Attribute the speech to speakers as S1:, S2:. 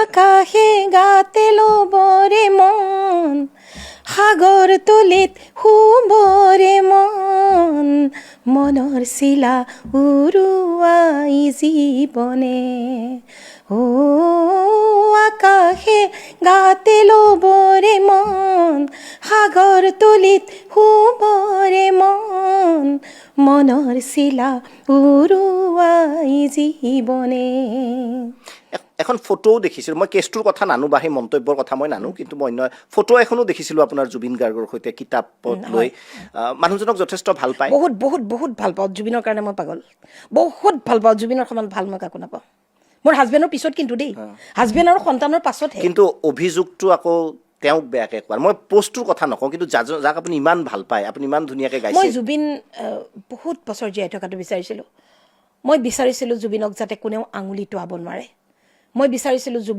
S1: আকাশে গাতে ল'বৰে মন সাগৰ তলিত শুবৰে মন মনৰ চিলা উৰুৱাই জীৱনে আকাশে গাতে ল'বৰে মন সাগৰ তলিত শুবৰে মন মনৰ চিলা উৰুৱাই জীৱনে
S2: এখন ফটোও দেখিছিলোঁ মই কেছটোৰ কথা নানো বা সেই মন্তব্যৰ কথা মই নানো কিন্তু মই অন্য ফটো এখনো দেখিছিলোঁ আপোনাৰ জুবিন গাৰ্গৰ সৈতে কিতাপত লৈ মানুহজনক যথেষ্ট ভাল পায়
S1: বহুত বহুত বহুত ভাল পাওঁ জুবিনৰ কাৰণে মই পাগল বহুত ভাল পাওঁ জুবিনৰ সমান ভাল মই কাকো নাপাওঁ মোৰ হাজবেণ্ডৰ পিছত কিন্তু দেই হাজবেণ্ড আৰু সন্তানৰ পাছতহে
S2: কিন্তু অভিযোগটো আকৌ তেওঁক বেয়াকৈ কোৱাৰ মই পষ্টটোৰ কথা নকওঁ কিন্তু যাক আপুনি ইমান ভাল পায় আপুনি ইমান ধুনীয়াকৈ
S1: মই
S2: গাইছে
S1: জুবিন বহুত বছৰ জীয়াই থকাটো বিচাৰিছিলোঁ মই বিচাৰিছিলোঁ জুবিনক যাতে কোনেও আঙুলি টোৱাব নোৱাৰে মই বিচাৰিছিলোঁ জুবিন